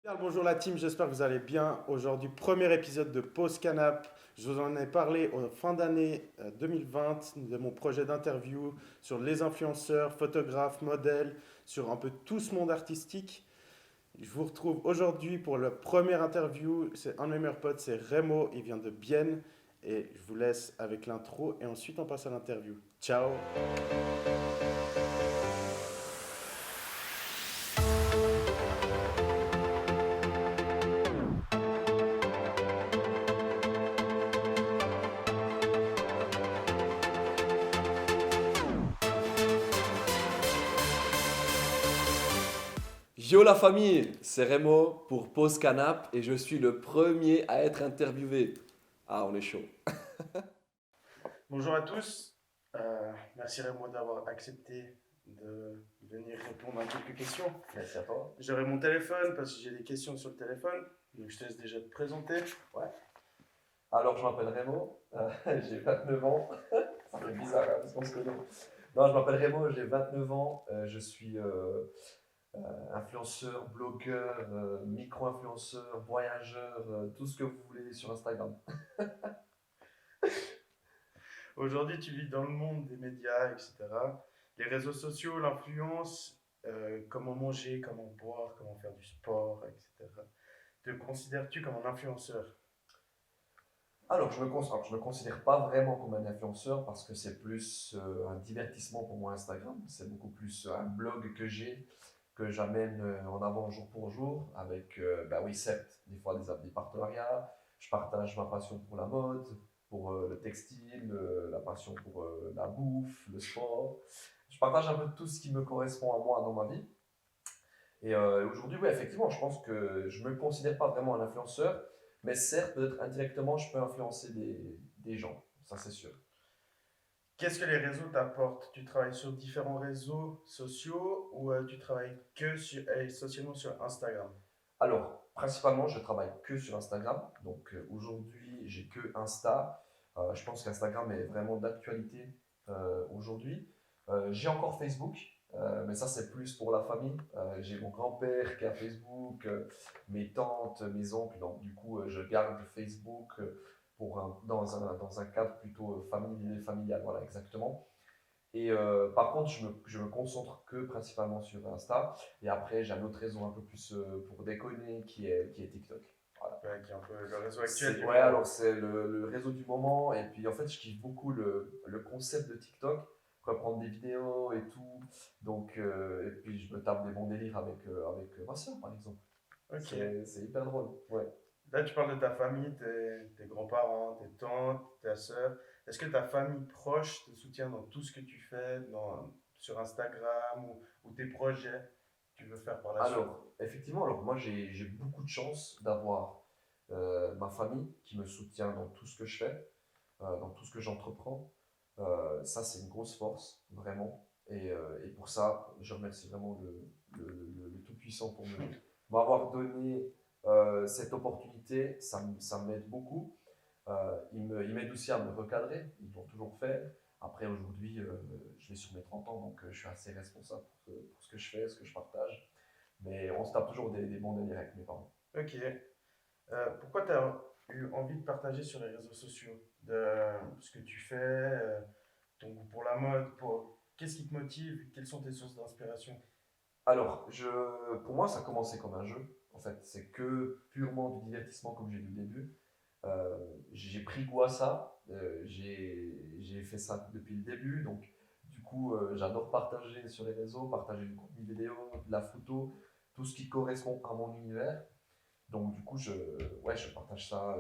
Bien, bonjour la team, j'espère que vous allez bien. Aujourd'hui, premier épisode de Pause Canap. Je vous en ai parlé en fin d'année 2020 de mon projet d'interview sur les influenceurs, photographes, modèles, sur un peu tout ce monde artistique. Je vous retrouve aujourd'hui pour la première interview. C'est un de mes meilleurs potes, c'est Remo, il vient de Bienne. Et je vous laisse avec l'intro et ensuite on passe à l'interview. Ciao! Yo la famille, c'est Remo pour Pause Canap et je suis le premier à être interviewé. Ah, on est chaud. Bonjour à tous. Merci Remo d'avoir accepté de venir répondre à quelques questions. Merci à toi. J'aurai mon téléphone parce que j'ai des questions sur le téléphone. Donc je te laisse déjà te présenter. Ouais. Alors, je m'appelle Remo, j'ai 29 ans. Ça fait bizarre hein, parce qu'on se connaît. Non, je m'appelle Remo, j'ai 29 ans. Je suis influenceur, blogueur, micro-influenceur, voyageur, tout ce que vous voulez sur Instagram. Aujourd'hui, tu vis dans le monde des médias, etc. Les réseaux sociaux, l'influence, comment manger, comment boire, comment faire du sport, etc. Te considères-tu comme un influenceur? Alors, je me considère pas vraiment comme un influenceur parce que c'est plus un divertissement pour moi Instagram. C'est beaucoup plus un blog que j'ai, que j'amène en avant jour pour jour avec, bah oui, certes, des fois des partenariats. Je partage ma passion pour la mode, pour le textile, la passion pour la bouffe, le sport. Je partage un peu tout ce qui me correspond à moi dans ma vie. Et aujourd'hui, oui, effectivement, je pense que je ne me considère pas vraiment un influenceur, mais certes, peut-être indirectement, je peux influencer des gens, ça c'est sûr. Qu'est-ce que les réseaux t'apportent? Tu travailles sur différents réseaux sociaux ou tu travailles que essentiellement sur Instagram? Alors, principalement, je travaille que sur Instagram, donc aujourd'hui, j'ai que Insta. Je pense qu'Instagram est vraiment d'actualité aujourd'hui. J'ai encore Facebook, mais ça c'est plus pour la famille. J'ai mon grand-père qui a Facebook, mes tantes, mes oncles, donc du coup je garde Facebook dans un cadre plutôt familial, voilà exactement. Et par contre, je me concentre que principalement sur Insta. Et après, j'ai un autre réseau un peu plus pour déconner qui est TikTok. Voilà. Ouais, qui est un peu le réseau actuel du Ouais, alors moment. c'est le réseau du moment. Et puis en fait, je kiffe beaucoup le concept de TikTok, reprendre des vidéos et tout. Donc, et puis je me tape des bons délires avec ma soeur, par exemple. Ok. C'est hyper drôle. Ouais. Là, tu parles de ta famille, tes grands-parents, tes tantes, ta sœur. Est-ce que ta famille proche te soutient dans tout ce que tu fais sur Instagram ou tes projets que tu veux faire par la suite? Alors, effectivement, alors moi j'ai beaucoup de chance d'avoir ma famille qui me soutient dans tout ce que je fais, dans tout ce que j'entreprends. Ça, c'est une grosse force, vraiment. Et pour ça, je remercie vraiment le Tout-Puissant pour m'avoir donné cette opportunité. Ça m'aide beaucoup. Il m'aide aussi à me recadrer. Ils l'ont toujours fait. Après, aujourd'hui, je vais sur mes 30 ans, donc je suis assez responsable pour ce que je fais, ce que je partage. Mais on se tape toujours des bons délires avec mes parents. Ok. Pourquoi tu as eu envie de partager sur les réseaux sociaux de ce que tu fais, ton goût pour la mode, qu'est-ce qui te motive, quelles sont tes sources d'inspiration? Alors, pour moi, ça a commencé comme un jeu. En fait, c'est que purement du divertissement, comme j'ai dit au début. J'ai pris goût à ça. J'ai fait ça depuis le début. Donc, du coup, j'adore partager sur les réseaux, partager du contenu vidéo, de la photo, tout ce qui correspond à mon univers. Donc, du coup, ouais, je partage ça.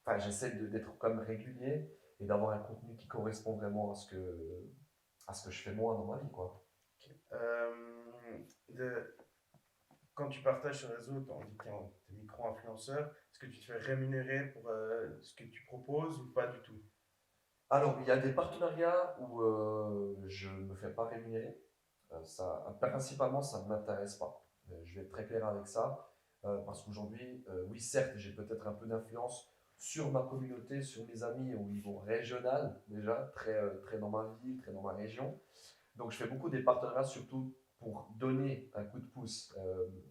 Enfin, j'essaie d'être comme régulier et d'avoir un contenu qui correspond vraiment à ce que je fais moi dans ma vie, quoi. Euh, de- Quand tu partages sur les réseaux, on dit que tu es micro-influenceur. Est-ce que tu te fais rémunérer pour ce que tu proposes ou pas du tout? Alors, il y a des partenariats où je ne me fais pas rémunérer. Principalement, ça ne m'intéresse pas. Je vais être très clair avec ça. Parce qu'aujourd'hui, oui, certes, j'ai peut-être un peu d'influence sur ma communauté, sur mes amis au niveau régional, déjà, très dans ma ville, très dans ma région. Donc, je fais beaucoup des partenariats, surtout pour donner un coup de pouce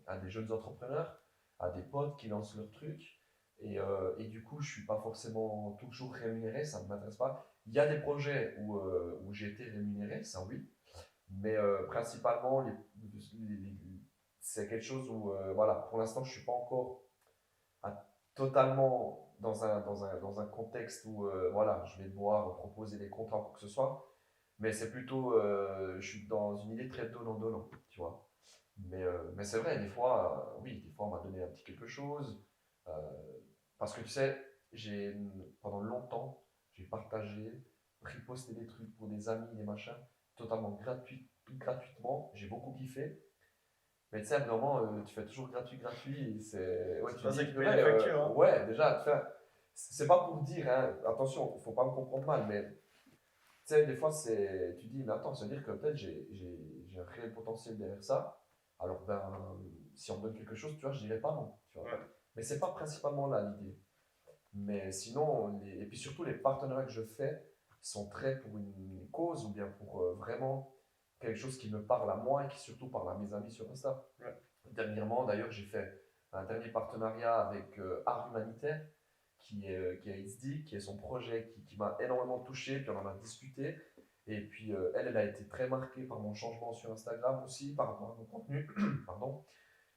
à des jeunes entrepreneurs. à des potes qui lancent leur truc. Et du coup, je suis pas forcément toujours rémunéré, ça ne m'intéresse pas. Il y a des projets où j'ai été rémunéré, ça oui, mais principalement, c'est quelque chose où, voilà, pour l'instant, je suis pas encore totalement dans un contexte où, voilà, je vais devoir proposer des contrats ou quoi que ce soit, mais c'est plutôt, je suis dans une idée très donnant-donnant, tu vois. Mais c'est vrai, des fois, oui, des fois, on m'a donné un petit quelque chose. euh, Parce que tu sais, pendant longtemps, j'ai partagé, posté des trucs pour des amis, des machins, totalement gratuitement. J'ai beaucoup kiffé. Mais tu sais, à un moment, tu fais toujours gratuit. Et ouais, C'est tu pas ça dis, qui paye purée, les factures, hein. ouais, déjà, c'est pas pour dire, hein, attention, faut pas me comprendre mal, mais tu sais, des fois, tu dis, mais attends, ça veut dire que peut-être j'ai un réel potentiel derrière ça. Alors, ben, si on me donne quelque chose, tu vois, je dirais pas non, tu vois. Ouais. Mais c'est pas principalement là l'idée. Mais sinon, et puis surtout, les partenariats que je fais sont très pour une cause ou bien pour vraiment quelque chose qui me parle à moi et qui surtout parle à mes amis sur Insta. Ouais. Dernièrement, d'ailleurs, j'ai fait un dernier partenariat avec Art Humanitaire, qui est ISDI, qui est son projet qui m'a énormément touché, puis on en a discuté. Et puis, elle a été très marquée par mon changement sur Instagram aussi, par rapport à mon contenu. Pardon.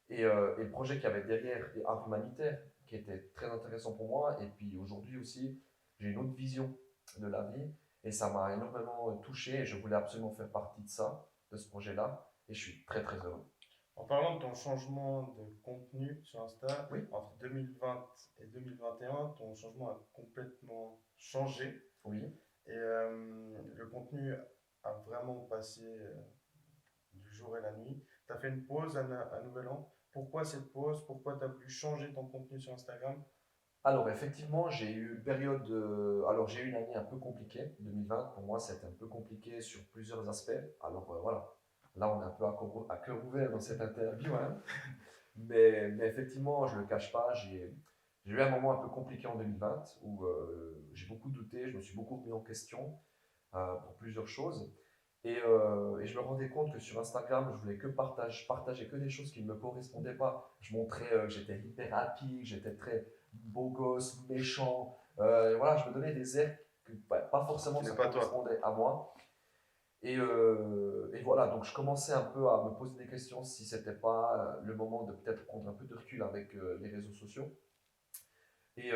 Et le projet qu'il y avait derrière Art Humanitaire, qui était très intéressant pour moi. Et puis aujourd'hui aussi, j'ai une autre vision de la vie. Et ça m'a énormément touché. Et je voulais absolument faire partie de ça, de ce projet-là. Et je suis très très heureux. En parlant de ton changement de contenu sur Insta, Oui, entre 2020 et 2021, ton changement a complètement changé. oui. Et le contenu a vraiment passé du jour et la nuit. Tu as fait une pause à Nouvel An. Pourquoi cette pause? Pourquoi tu as voulu changer ton contenu sur Instagram? Alors effectivement, j'ai eu une période, alors j'ai eu une année un peu compliquée, 2020 pour moi c'était un peu compliqué sur plusieurs aspects. Alors voilà, là on est un peu à cœur ouvert dans cette interview, hein. Mais effectivement, je ne le cache pas, j'ai eu un moment un peu compliqué en 2020 où j'ai beaucoup douté, je me suis beaucoup mis en question pour plusieurs choses. Et je me rendais compte que sur Instagram, je voulais que partager que des choses qui ne me correspondaient pas. Je montrais que j'étais hyper happy, que j'étais très beau gosse, méchant. Voilà, je me donnais des airs que pas forcément Qui ça n'est pas toi. correspondait à moi. Et voilà, donc je commençais un peu à me poser des questions si c'était pas le moment de peut-être prendre un peu de recul avec les réseaux sociaux. Et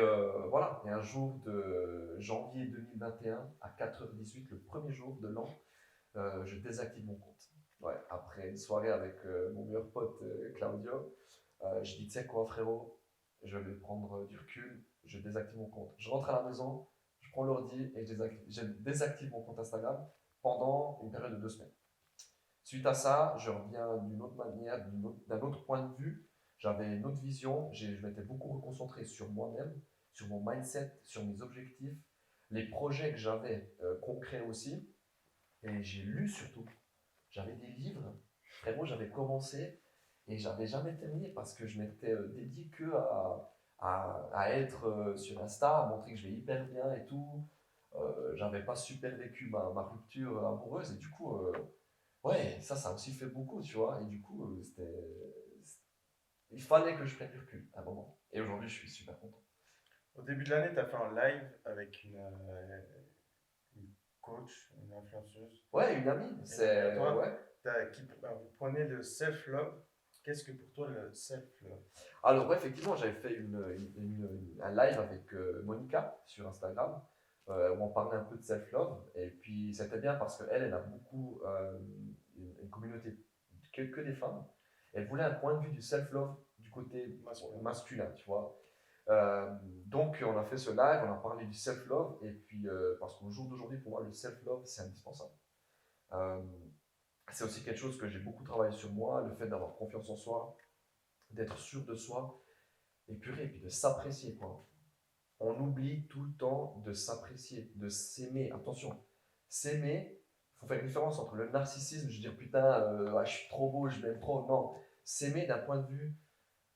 voilà, et un jour de janvier 2021 à 4h18, le premier jour de l'an, je désactive mon compte. Ouais, après une soirée avec mon meilleur pote Claudio, je dis, tu sais quoi frérot, je vais prendre du recul, je désactive mon compte. Je rentre à la maison, je prends l'ordi et je désactive mon compte Instagram pendant une période de 2 semaines. Suite à ça, je reviens d'une autre manière, d'un autre point de vue. J'avais une autre vision, je m'étais beaucoup reconcentré sur moi-même, sur mon mindset, sur mes objectifs, les projets que j'avais concrets aussi. Et j'ai lu surtout. J'avais des livres. Frérot, j'avais commencé et j'avais jamais terminé parce que je m'étais dédié que à être sur Insta, à montrer que je vais hyper bien et tout. J'avais pas super vécu ma rupture amoureuse et du coup, ouais, ça a aussi fait beaucoup, tu vois. Et du coup, il fallait que je prenne du recul à un moment. Et aujourd'hui, je suis super content. Au début de l'année, tu as fait un live avec une coach, une influenceuse, Ouais, une amie, une amie à c'est. toi, Ouais. vous prenez le self-love. Qu'est-ce que pour toi le self-love? Alors, ouais, effectivement, j'avais fait un live avec Monica sur Instagram où on parlait un peu de self-love. Et puis, c'était bien parce qu'elle, elle a beaucoup une communauté que des femmes. Elle voulait un point de vue du self-love du côté Masculin. masculin, tu vois. Donc, on a fait ce live, on a parlé du self-love. Et puis, parce qu'au jour d'aujourd'hui, pour moi, le self-love, c'est indispensable. Euh, c'est aussi quelque chose que j'ai beaucoup travaillé sur moi, le fait d'avoir confiance en soi, d'être sûr de soi et purée, et puis de s'apprécier, quoi. On oublie tout le temps de s'apprécier, de s'aimer. Attention, s'aimer, il faut faire une différence entre le narcissisme, je veux dire putain, ah, je suis trop beau, je m'aime trop. Non, s'aimer d'un point de vue,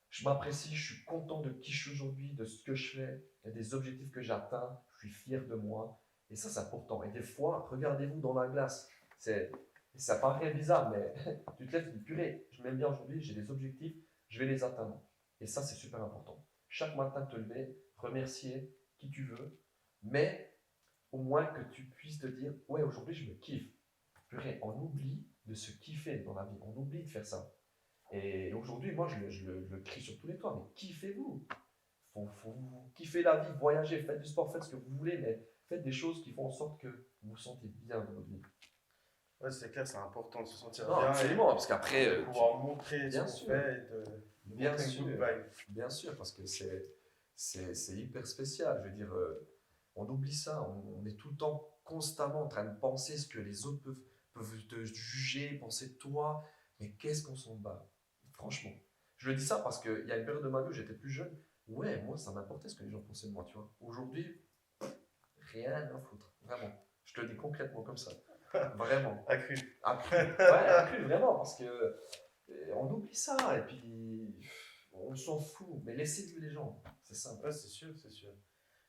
je m'apprécie, je suis content de qui je suis aujourd'hui, de ce que je fais, et des objectifs que j'atteins, je suis fier de moi. Et ça, c'est important. Et des fois, regardez-vous dans la glace. Ça paraît bizarre, mais tu te lèves, tu te dis purée, je m'aime bien aujourd'hui, j'ai des objectifs, je vais les atteindre. Et ça, c'est super important. Chaque matin, te lever, remercier qui tu veux, mais au moins que tu puisses te dire, ouais, aujourd'hui, je me kiffe. Purée, on oublie de se kiffer dans la vie, on oublie de faire ça. Et aujourd'hui, moi, je le crie sur tous les toits, mais kiffez-vous. Faut vous kiffer la vie, voyager, faites du sport, faites ce que vous voulez, mais faites des choses qui font en sorte que vous vous sentez bien dans votre vie. Ouais, c'est clair, c'est important de se sentir Non, bien absolument, parce et qu'après, de pouvoir montrer ce bien qu'on sûr, fait et de bien montrer une good sûr, vibe. bien sûr, parce que c'est hyper spécial. Je veux dire, on oublie ça, on est tout le temps, constamment en train de penser ce que les autres peuvent te juger, penser de toi, mais qu'est-ce qu'on s'en bat, franchement. Je le dis ça parce qu'il y a une période de ma vie où j'étais plus jeune, ouais, moi ça m'importait ce que les gens pensaient de moi, tu vois. Aujourd'hui, rien à foutre, vraiment. Je te le dis concrètement comme ça, vraiment. Accru. Accru, ouais, accru, vraiment, parce que on oublie ça, et puis on s'en fout, mais laissez vivre les gens, c'est ça. Ouais, c'est sûr, c'est sûr.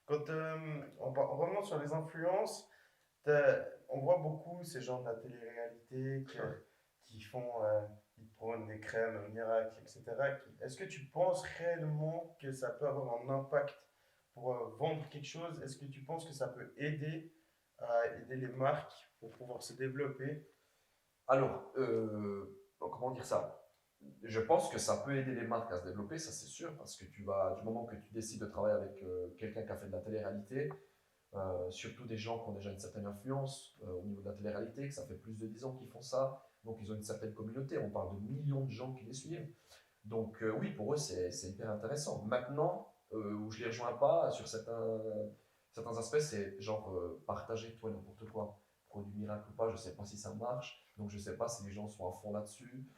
Quand on remonte sur les influences, on voit beaucoup ces gens de la télé-réalité qui font, qui prônent des crèmes miracles, etc. Est-ce que tu penses réellement que ça peut avoir un impact pour vendre quelque chose? Est-ce que tu penses que ça peut aider à aider les marques pour pouvoir se développer? Alors, comment dire ça? Je pense que ça peut aider les marques à se développer, ça c'est sûr, parce que du moment que tu décides de travailler avec quelqu'un qui a fait de la télé-réalité, surtout des gens qui ont déjà une certaine influence au niveau de la télé-réalité, que ça fait plus de 10 ans qu'ils font ça, donc ils ont une certaine communauté, on parle de millions de gens qui les suivent. Donc oui, pour eux, c'est hyper intéressant. Maintenant, où je les rejoins pas, sur certains aspects, c'est genre partager tout et n'importe quoi. Produit miracle ou pas, je sais pas si ça marche, donc je sais pas si les gens sont à fond là-dessus.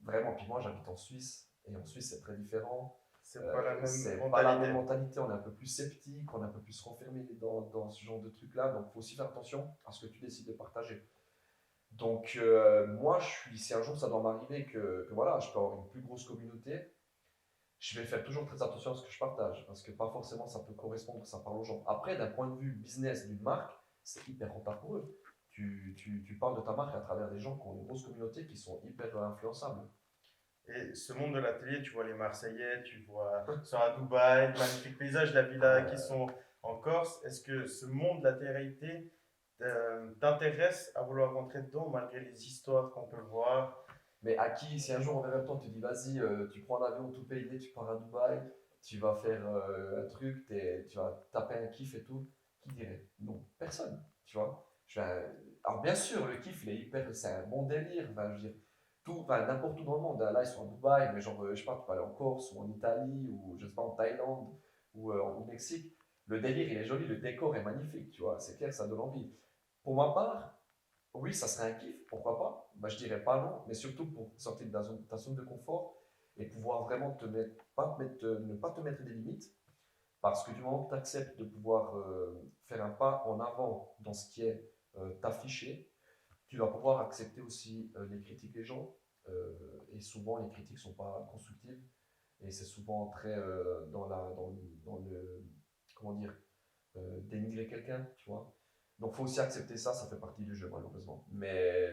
Vraiment, puis moi j'habite en Suisse, et en Suisse c'est très différent. C'est pas la même C'est pas la même mentalité. mentalité, on est un peu plus sceptique, on est un peu plus renfermé dans ce genre de trucs-là, donc il faut aussi faire attention à ce que tu décides de partager. Donc moi, si un jour ça doit m'arriver que voilà, je peux avoir une plus grosse communauté, je vais faire toujours très attention à ce que je partage, parce que pas forcément ça peut correspondre, ça parle aux gens. Après, d'un point de vue business d'une marque, c'est hyper rentable pour eux. Tu parles de ta marque à travers des gens qui ont une grosse communauté qui sont hyper influençables. Et ce monde de la télé, tu vois les Marseillais, tu vois, ils sont à Dubaï, magnifiques paysages, la villa qui Euh, sont en Corse. Est-ce que ce monde de la télé-réalité t'intéresse à vouloir rentrer dedans malgré les histoires qu'on peut voir? mais à qui, si un jour en même temps tu dis vas-y, tu prends l'avion tout payé, tu pars à Dubaï, tu vas faire un truc, tu vas taper un kiff et tout, qui dirait non? Personne, tu vois. Alors bien sûr, le kiff, il est hyper, c'est un bon délire, enfin, je veux dire, enfin, n'importe où dans le monde. Là, ils sont à Dubaï, mais genre, je sais pas, tu peux aller en Corse ou en Italie ou je sais pas, en Thaïlande ou au Mexique. Le délire, il est joli, le décor est magnifique, tu vois. C'est clair, ça donne envie. Pour ma part, oui, ça serait un kiff, pourquoi pas? Bah, je dirais pas non, mais surtout pour sortir de ta zone de confort et pouvoir vraiment ne pas te mettre des limites. Parce que du moment que tu acceptes de pouvoir faire un pas en avant dans ce qui est t'afficher, tu vas pouvoir accepter aussi les critiques des gens. Et souvent, les critiques ne sont pas constructives. Et c'est souvent très dans le, comment dire, dénigrer quelqu'un, tu vois. Donc, il faut aussi accepter ça, ça fait partie du jeu, malheureusement. Mais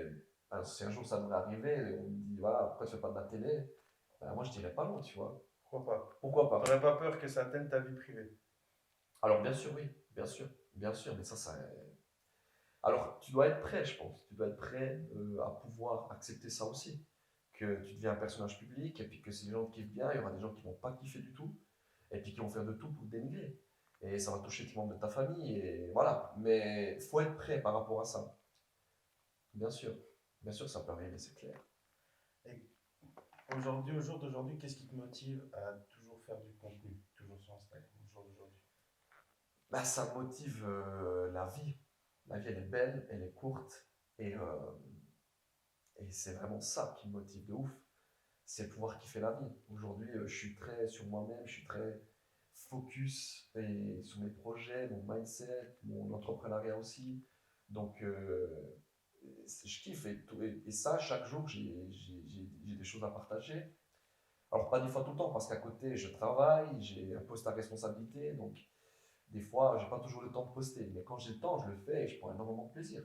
ben, si un jour ça devrait arriver, et on me dit, voilà, pourquoi tu fais pas de la télé? Ben, moi, je dirais pas non, tu vois. Pourquoi pas? Pourquoi pas? T'aurais pas peur que ça atteigne ta vie privée? Alors, bien sûr, oui, bien sûr, mais ça. Alors, tu dois être prêt, je pense. Tu dois être prêt à pouvoir accepter ça aussi. Que tu deviens un personnage public, et puis que si les gens te kiffent bien, il y aura des gens qui vont pas kiffer du tout, et puis qui vont faire de tout pour te dénigrer. Et ça va toucher tes membres de ta famille, et voilà. Mais il faut être prêt par rapport à ça. Bien sûr. Bien sûr, ça peut arriver, c'est clair. Et aujourd'hui, au jour d'aujourd'hui, qu'est-ce qui te motive à toujours faire du contenu, toujours sur Instagram, au jour d'aujourd'hui? Bah, ça motive la vie. La vie, elle est belle, elle est courte, et c'est vraiment ça qui me motive de ouf. C'est pouvoir kiffer la vie. Aujourd'hui, je suis très sur moi-même, je suis très focus et sur mes projets, mon mindset, mon entrepreneuriat aussi. Donc, je kiffe et ça, chaque jour, j'ai des choses à partager. Alors, pas des fois tout le temps, parce qu'à côté, je travaille, j'ai un poste à responsabilité, donc des fois, j'ai pas toujours le temps de poster. Mais quand j'ai le temps, je le fais et je prends énormément de plaisir.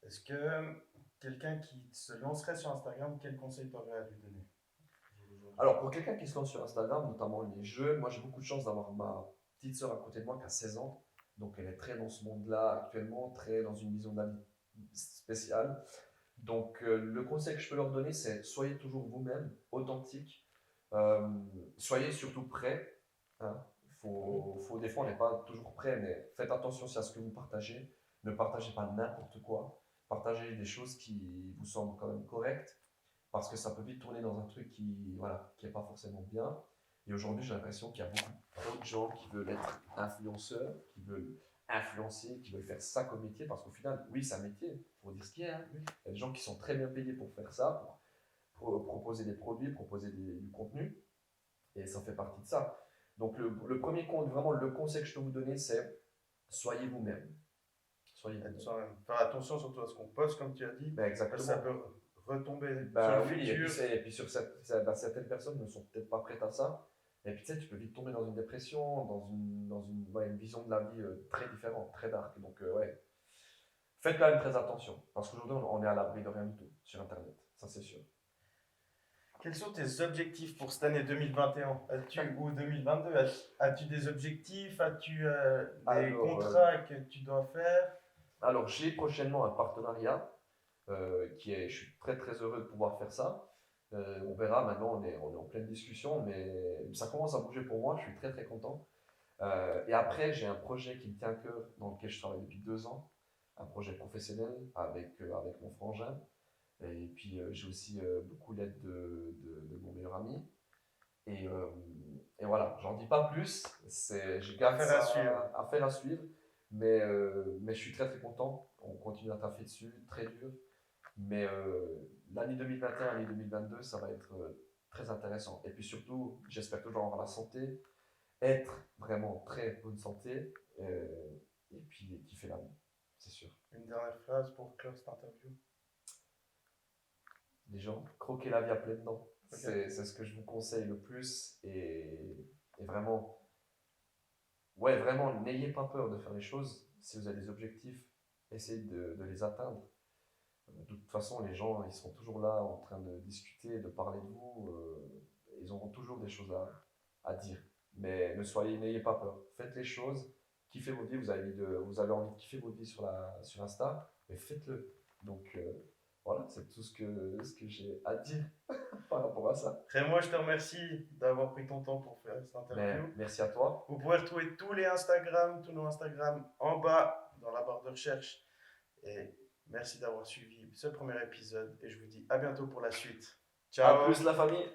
Est-ce que quelqu'un qui se lancerait sur Instagram, quel conseil t'aurais à lui donner? aujourd'hui? Alors, pour quelqu'un qui se lance sur Instagram, notamment les jeunes, moi j'ai beaucoup de chance d'avoir ma petite sœur à côté de moi qui a 16 ans. Donc, elle est très dans ce monde-là actuellement, très dans une vision de la vie spéciale. Donc, le conseil que je peux leur donner, c'est soyez toujours vous-même, authentique. Euh, Soyez surtout prêts. Hein. Des fois, on n'est pas toujours prêt, mais faites attention à ce que vous partagez. Ne partagez pas n'importe quoi. Partagez des choses qui vous semblent quand même correctes, parce que ça peut vite tourner dans un truc qui, voilà, qui est pas forcément bien. Et aujourd'hui, j'ai l'impression qu'il y a beaucoup trop de gens qui veulent être influenceurs, qui veulent influencer, qui veulent faire ça comme métier, parce qu'au final, oui, c'est un métier, pour dire ce qu'il y a. Hein. Il y a des gens qui sont très bien payés pour faire ça, pour proposer des produits, proposer du contenu, et ça fait partie de ça. Donc le premier compte, vraiment le conseil que je peux vous donner, c'est soyez vous-même. Soyez Être vous-même. soi-même. Faire attention surtout à ce qu'on poste, comme tu as dit, Ben, parce que ça exactement. peut retomber sur Bah le oui, futur. et puis bah, certaines personnes ne sont peut-être pas prêtes à ça. Et puis tu sais, tu peux vite tomber dans une dépression, ouais, une vision de la vie très différente, très dark. Donc ouais, faites quand même très attention. Parce qu'aujourd'hui, on est à l'abri de rien du tout sur Internet. Ça, c'est sûr. Quels sont tes objectifs pour cette année 2021 ou 2022? As-tu des objectifs? As-tu des Alors, contrats que tu dois faire? alors j'ai prochainement un partenariat je suis très très heureux de pouvoir faire ça. On verra, maintenant on est en pleine discussion, mais ça commence à bouger pour moi, je suis très très content. Et après, j'ai un projet qui me tient à cœur, dans lequel je travaille depuis 2 ans, un projet professionnel avec mon frangin. Et puis j'ai aussi beaucoup l'aide de mon meilleur ami. Et, euh, et voilà, j'en dis pas plus, je garde Affaire à ça suivre. à faire à suivre, mais je suis très très content. On continue à taffer dessus, très dur. Mais l'année 2021, l'année 2022, ça va être très intéressant. Et puis surtout, j'espère toujours avoir la santé, être vraiment très bonne santé, et puis kiffer la vie, c'est sûr. Une dernière phrase pour clore cette interview. Les gens, croquez la vie à pleines dents. Ok. C'est ce que je vous conseille le plus. Et vraiment, ouais, vraiment, n'ayez pas peur de faire les choses. Si vous avez des objectifs, essayez de les atteindre. De toute façon, les gens, ils sont toujours là en train de discuter, de parler de vous. Ils auront toujours des choses à dire. Mais n'ayez pas peur. Faites les choses, kiffez votre vie. Vous avez envie de kiffer votre vie sur Insta, mais faites-le. Donc voilà, c'est tout ce que j'ai à dire par rapport à ça. Moi, je te remercie d'avoir pris ton temps pour faire cette interview. Merci à toi. Vous pouvez retrouver tous nos Instagram en bas dans la barre de recherche. Et merci d'avoir suivi ce premier épisode et je vous dis à bientôt pour la suite. À Ciao! plus la famille.